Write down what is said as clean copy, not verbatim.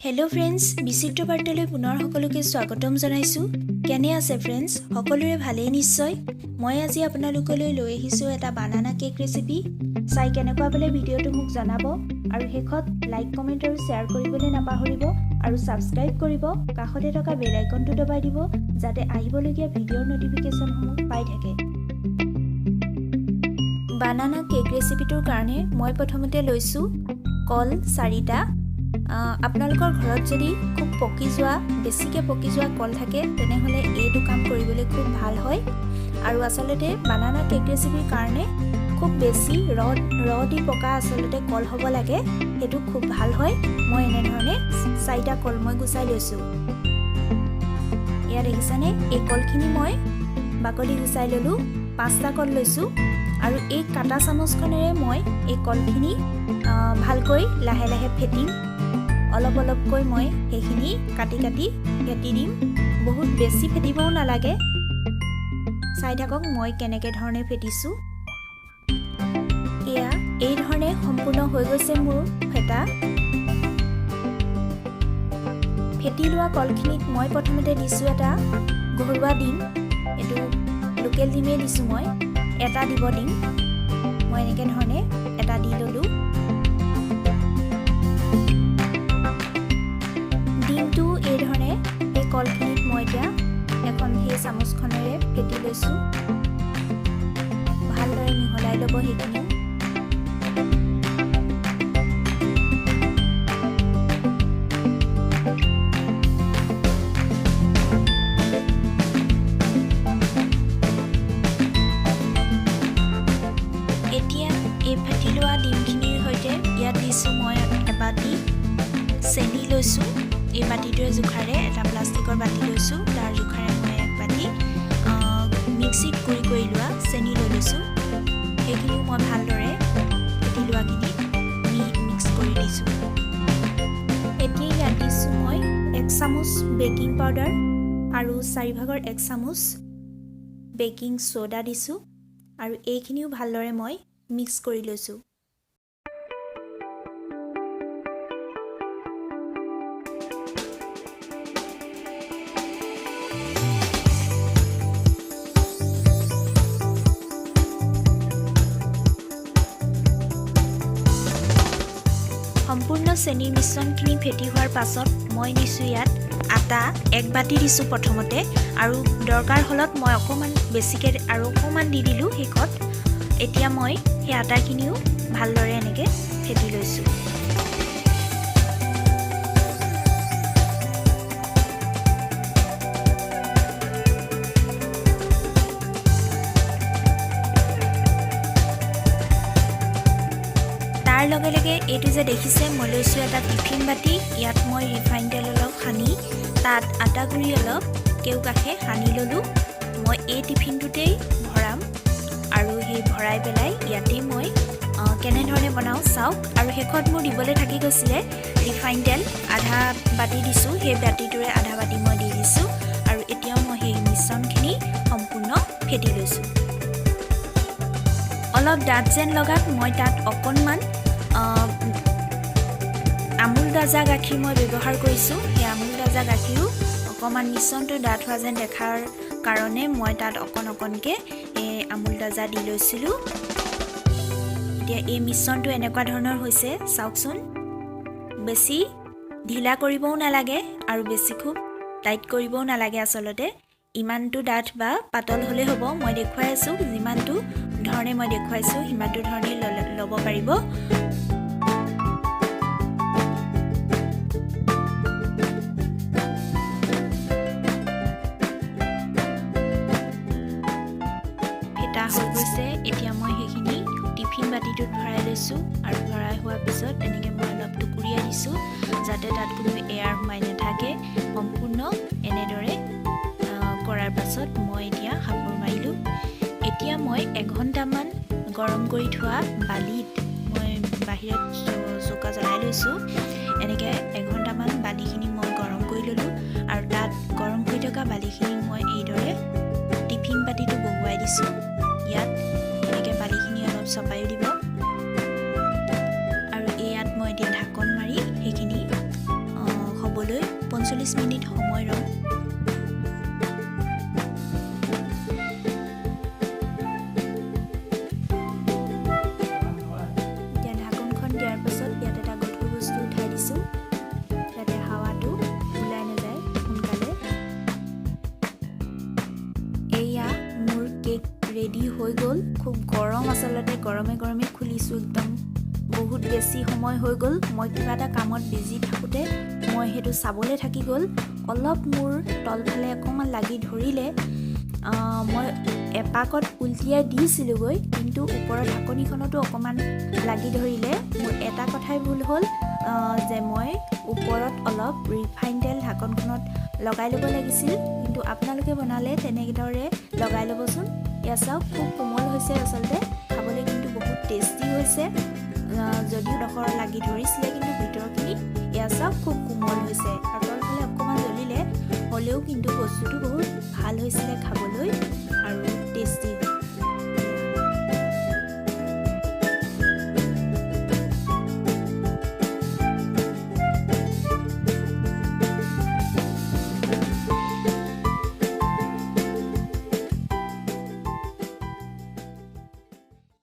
Hello' friends, বিচিত্ৰ বাৰ্তালৈ পুনৰ সকলোকে স্বাগতম জনাইছোঁ। কেনে আছে ফ্ৰেণ্ডছ? সকলোৰে ভালেই নিশ্চয়। মই আজি আপোনালোকলৈ লৈ আহিছোঁ এটা বানানা কেক ৰেচিপি। চাই কেনেকুৱা পালে ভিডিঅ'টো মোক জনাব আৰু শেষত লাইক, কমেণ্ট আৰু শ্বেয়াৰ কৰিবলৈ নাপাহৰিব আৰু ছাবস্ক্ৰাইব কৰিব। কাষতে থকা বেল আইকনটো দবাই দিব যাতে আহিবলগীয়া ভিডিঅ'ৰ নটিফিকেশ্যনসমূহ পাই থাকে। বানানা কেক ৰেচিপিটোৰ কাৰণে মই প্ৰথমতে লৈছোঁ কল 4টা। আপোনালোকৰ ঘৰত যদি খুব বেছিকৈ পকি যোৱা কল থাকে তেনেহ'লে এইটো কাম কৰিবলৈ খুব ভাল হয়। আৰু আচলতে বানানা কেক ৰেচিপিৰ কাৰণে খুব বেছি ৰ দি পকা আচলতে কল হ'ব লাগে, সেইটো খুব ভাল হয়। মই এনেধৰণে 4টা কল মই গুচাই লৈছোঁ। এয়া দেখিছানে, এই কলখিনি মই বাকলি গুচাই ল'লোঁ। 5টা কল লৈছোঁ আৰু এই কাটা চামুচখনেৰে মই এই কলখিনি ভালকৈ লাহে লাহে ফেটিম। অলপ অলপকৈ মই সেইখিনি কাটি ফেটি দিম। বহুত বেছি ফেটিবও নালাগে। চাই থাকক মই কেনেকৈ ধৰণে ফেটিছোঁ। এয়া এই ধৰণে সম্পূৰ্ণ হৈ গৈছে মোৰ ফেটা। ফেটি লোৱা কলখিনিত মই প্ৰথমতে দিছোঁ এটা ঘৰুৱা ডিম। এইটো লোকেল ডিমেই দিছোঁ, মই এটা দিব দিম। মই এনেকৈ ধৰণে এটা দি ল'লোঁ। ডিমটো এই ধৰণে এই কলখিনিত মই এতিয়া এখন সেই চামুচখনেৰে ফেটি লৈছোঁ। ভালদৰে মিহলাই ল'ব সেইখিনি। এতিয়া এই ফেটি লোৱা ডিমখিনিৰ সৈতে ইয়াত দিছোঁ মই এবাটি চেনি লৈছোঁ। এই বাতিটোৰে জোখাৰে এটা প্লাষ্টিকৰ বাতি লৈছোঁ, তাৰ জোখাৰে মই এক বাতি মিক্সিত গুড়ি কৰি লোৱা চেনি লৈ লৈছোঁ। সেইখিনিও মই ভালদৰে ফেটি লোৱাখিনি মিক্স কৰি দিছোঁ। এতিয়া ইয়াত দিছোঁ মই 1 চামুচ বেকিং পাউডাৰ আৰু 4/4 1 চামুচ বেকিং ছ'ডা দিছোঁ আৰু এইখিনিও ভালদৰে মই মিক্স কৰি লৈছোঁ। সম্পূৰ্ণ চেনিৰ মিশ্ৰণখিনি ফেটি হোৱাৰ পাছত মই দিছোঁ ইয়াত আটা 1 বাতি দিছোঁ প্ৰথমতে, আৰু দৰকাৰ হ'লত মই অকণমান বেছিকৈ আৰু অকণমান দি দিলোঁ শেষত। এতিয়া মই সেই আটাখিনিও ভালদৰে এনেকৈ ফেটি লৈছোঁ। তাৰ লগে লগে এইটো যে দেখিছে, মই লৈছোঁ এটা টিফিন বাতি। ইয়াত মই ৰিফাইন তেল অলপ সানি তাত আটা গুড়ি অলপ কেউকাষে সানি ল'লোঁ। মই এই টিফিনটোতেই ভৰাম আৰু সেই ভৰাই পেলাই ইয়াতেই মই কেনেধৰণে বনাওঁ চাওক। আৰু শেষত মোৰ দিবলৈ থাকি গৈছিলে ৰিফাইন তেল আধা বাতি দিছোঁ, সেই বাতিটোৰে আধা বাতি মই দি দিছোঁ। আৰু এতিয়াও মই সেই মিশ্ৰণখিনি সম্পূৰ্ণ ফেটি লৈছোঁ। অলপ ডাঠ যেন লগাত মই তাত অকণমান আমুল তাজা গাখীৰ মই ব্যৱহাৰ কৰিছোঁ। সেই আমুল তাজা গাখীৰো অকণমান মিশ্ৰণটো ডাঠ হোৱা যেন দেখাৰ কাৰণে মই তাত অকণকৈ এই আমুল তাজা দি লৈছিলোঁ। এতিয়া এই মিশ্ৰণটো এনেকুৱা ধৰণৰ হৈছে চাওকচোন। বেছি ঢিলা কৰিবও নালাগে আৰু বেছি খুব টাইট কৰিবও নালাগে। আচলতে ইমানটো ডাঠ বা পাতল হ'লেই হ'ব। মই দেখুৱাই আছোঁ যিমানটো ধৰণে মই দেখুৱাইছোঁ সিমানটো ধৰণেই ল'ব পাৰিব। ফেটা হৈ গৈছে। এতিয়া মই সেইখিনি টিফিন বাতিটোত ভৰাই লৈছোঁ আৰু ভৰাই হোৱাৰ পিছত তেনেকৈ মই অলপ টুকুৰিয়াই দিছোঁ যাতে তাত কোনো এয়াৰ সোমাই নাথাকে। সম্পূৰ্ণ এনেদৰে কৰাৰ পাছত মই এতিয়া সাঁফৰ মাৰিলোঁ। এতিয়া মই 1 ঘণ্টামান গৰম কৰি থোৱা বালিত মই বাহিৰত চৌকা জ্বলাই লৈছোঁ। এনেকৈ 1 ঘণ্টামান বালিখিনি মই গৰম কৰি ল'লোঁ আৰু তাত গৰম হৈ থকা বালিখিনি মই এইদৰে টিফিন বাতিটো বহুৱাই দিছোঁ। ইয়াত এনেকৈ বালিখিনি অলপ চপাইও দিব আৰু ইয়াত মই এতিয়া ঢাকন মাৰি সেইখিনি 45 মিনিট সময় ৰওঁ। এতিয়া ঢাকনখন দিয়াৰ পাছত ইয়াত এটা গধুৰ বস্তু উঠাই দিছোঁ, যাতে হাৱাটো ওলাই নাযায় সোনকালে। এয়া মোৰ কেক ৰেডি হৈ গ'ল। খুব গৰম, আচলতে গৰমে গৰমে খুলিছোঁ, একদম বহুত বেছি সময় হৈ গ'ল। মই কিবা এটা কামত বিজি থাকোঁতে মই সেইটো চাবলৈ থাকি গ'ল। অলপ মোৰ তলফালে অকণমান লাগি ধৰিলে। মই এপাকত উলটিয়াই দিছিলোঁগৈ, কিন্তু ওপৰৰ ঢাকনিখনতো অকণমান লাগি ধৰিলে। মোৰ এটা কথাই ভুল হ'ল যে মই ওপৰত অলপ ৰিফাইন তেল ঢাকনখনত লগাই ল'ব লাগিছিল, কিন্তু আপোনালোকে বনালে তেনেদৰে লগাই ল'বচোন। এয়া চাওক, খুব কোমল হৈছে, আচলতে খাবলৈ কিন্তু বহুত টেষ্টি হৈছে। যদিও ডখৰ লাগি ধৰিছিলে, কিন্তু ভিতৰখিনি এয়া চাওক খুব কোমল হৈছে, আৰু তলফালে অকণমান জ্বলিলে হ'লেও কিন্তু বস্তুটো বহুত ভাল হৈছিলে খাবলৈ।